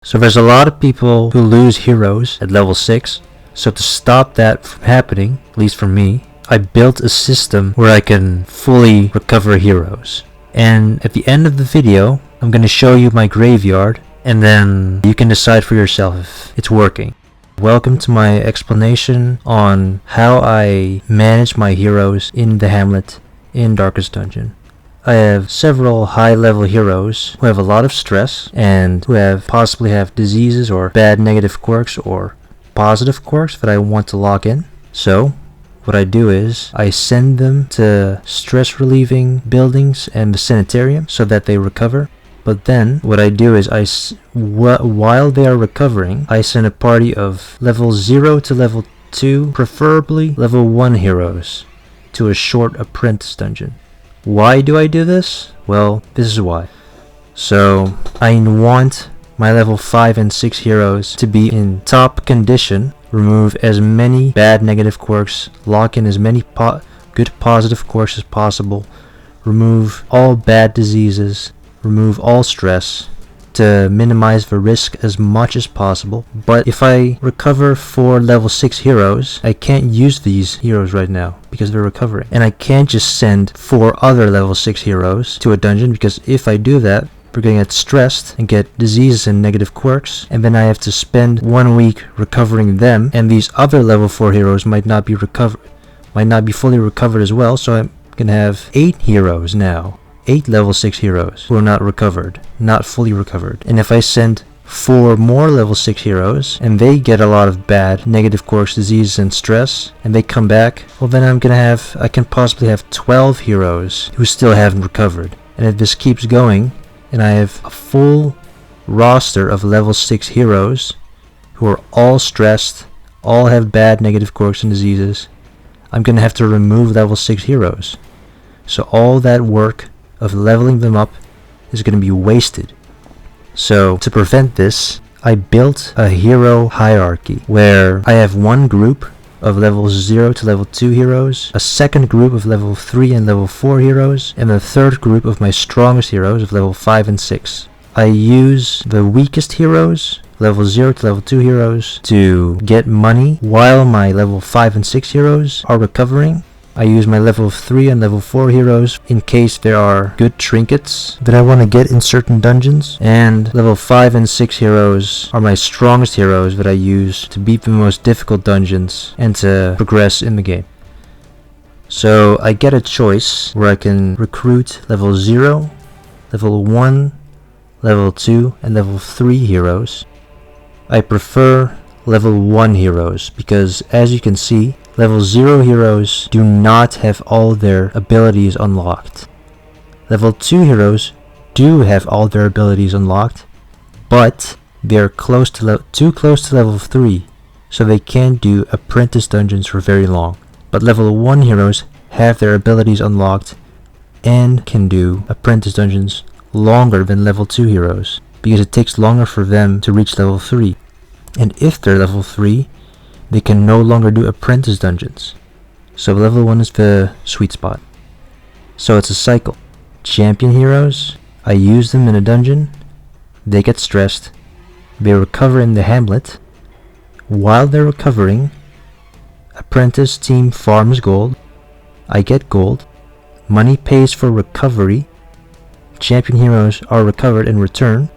So there's a lot of people who lose heroes at level 6. So to stop that from happening, at least for me, I built a system where I can fully recover heroes. And at the end of the video, I'm going to show you my graveyard, and then you can decide for yourself if it's working. Welcome to my explanation on how I manage my heroes in the Hamlet in Darkest Dungeon. I have several high-level heroes who have a lot of stress and who possibly have diseases or bad negative quirks or positive quirks that I want to lock in. So what I do is I send them to stress-relieving buildings and the sanitarium so that they recover. But then what I do is while they are recovering, I send a party of level 0 to level 2, preferably level 1 heroes, to a short apprentice dungeon. Why do I do this? Well, this is why. So I want my level 5 and 6 heroes to be in top condition, remove as many bad negative quirks, lock in as many good positive quirks as possible, remove all bad diseases, remove all stress to minimize the risk as much as possible. But if I recover 4 level 6 heroes, I can't use these heroes right now because they're recovering. And I can't just send 4 other level 6 heroes to a dungeon, because if I do that, we're going to get stressed and get diseases and negative quirks, and then I have to spend 1 week recovering them, and these other level 4 heroes might not be fully recovered as well. So I'm going to have 8 heroes now. 8 level 6 heroes who are not fully recovered. And if I send 4 more level 6 heroes and they get a lot of bad negative quirks, disease, and stress, and they come back, well, then I can possibly have 12 heroes who still haven't recovered. And if this keeps going and I have a full roster of level 6 heroes who are all stressed, all have bad negative quirks and diseases, I'm going to have to remove level 6 heroes. So all that work of leveling them up is going to be wasted. So to prevent this, I built a hero hierarchy where I have one group of level 0 to level 2 heroes, a second group of level 3 and level 4 heroes, and a third group of my strongest heroes of level 5 and 6. I use the weakest heroes, level 0 to level 2 heroes, to get money while my level 5 and 6 heroes are recovering. I use my level 3 and level 4 heroes in case there are good trinkets that I want to get in certain dungeons. And level 5 and 6 heroes are my strongest heroes that I use to beat the most difficult dungeons and to progress in the game. So I get a choice where I can recruit level 0, level 1, level 2, and level 3 heroes. I prefer level 1 heroes because, as you can see, level 0 heroes do not have all their abilities unlocked. Level 2 heroes do have all their abilities unlocked, but they are too close to level 3, so they can't do apprentice dungeons for very long. But level 1 heroes have their abilities unlocked and can do apprentice dungeons longer than level 2 heroes, because it takes longer for them to reach level 3. And if they're level 3, they can no longer do apprentice dungeons. So level 1 is the sweet spot. So it's a cycle. Champion heroes, I use them in a dungeon, they get stressed, they recover in the Hamlet. While they're recovering, apprentice team farms gold, I get gold, money pays for recovery, champion heroes are recovered in return,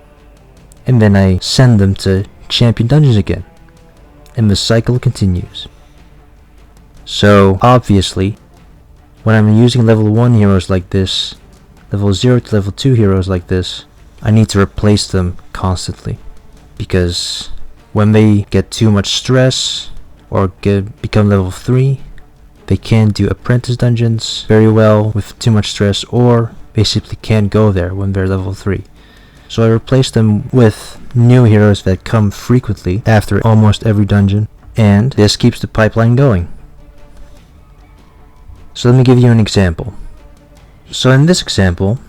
and then I send them to champion dungeons again. And the cycle continues. So obviously, when I'm using level 1 heroes like this, level 0 to level 2 heroes like this, I need to replace them constantly, because when they get too much stress or become level 3, they can't do apprentice dungeons very well with too much stress, or they simply can't go there when they're level 3. So I replace them with new heroes that come frequently after almost every dungeon, and this keeps the pipeline going. So let me give you an example. So in this example,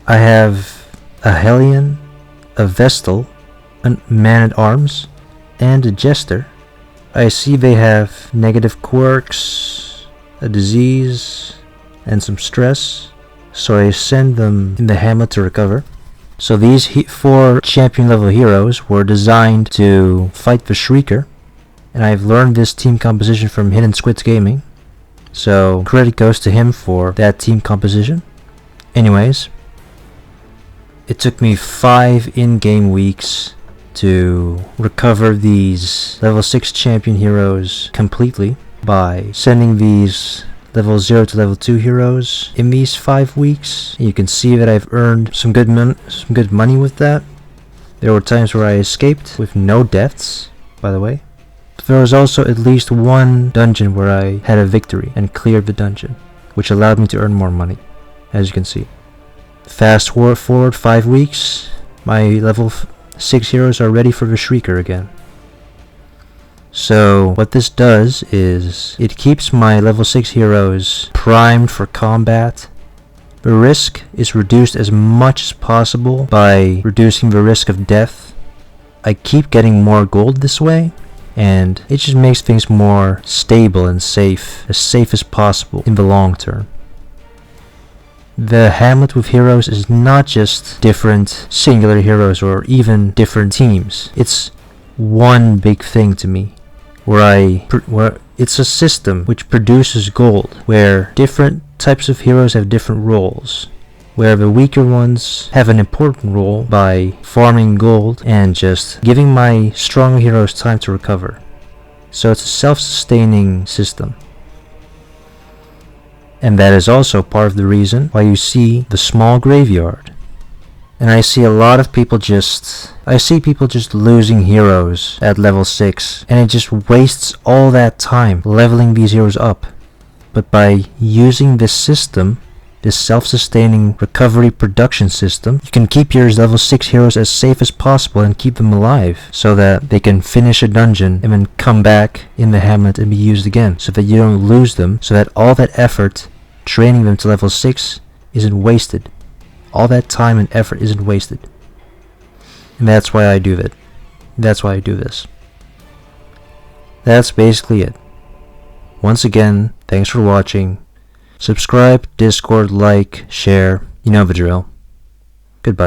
I have a Hellion, a Vestal, a Man-at-Arms, and a Jester. I see they have negative quirks, a disease, and some stress, so I send them in the Hamlet to recover. So these 4 champion level heroes were designed to fight the Shrieker, and I've learned this team composition from Hidden Squids Gaming, so credit goes to him for that team composition. Anyways, it took me 5 in-game weeks to recover these level 6 champion heroes completely by sending these level 0 to level 2 heroes in these 5 weeks. You can see that I've earned some good money with that. There were times where I escaped with no deaths, by the way. But there was also at least one dungeon where I had a victory and cleared the dungeon, which allowed me to earn more money, as you can see. Fast forward 5 weeks, my level 6 heroes are ready for the Shrieker again. So what this does is it keeps my level 6 heroes primed for combat. The risk is reduced as much as possible by reducing the risk of death. I keep getting more gold this way, and it just makes things more stable and safe as possible in the long term. The Hamlet with heroes is not just different singular heroes or even different teams. It's one big thing to me, where it's a system which produces gold, where different types of heroes have different roles, where the weaker ones have an important role by farming gold and just giving my stronger heroes time to recover. So it's a self-sustaining system. And that is also part of the reason why you see the small graveyard. And I see people just losing heroes at level 6, and it just wastes all that time leveling these heroes up. But by using this system, this self-sustaining recovery production system, you can keep your level 6 heroes as safe as possible and keep them alive, so that they can finish a dungeon and then come back in the Hamlet and be used again, so that you don't lose them, so that all that effort training them to level 6 isn't wasted. All that time and effort isn't wasted. And that's why I do that. That's why I do this. That's basically it. Once again, thanks for watching. Subscribe, Discord, like, share. You know the drill. Goodbye.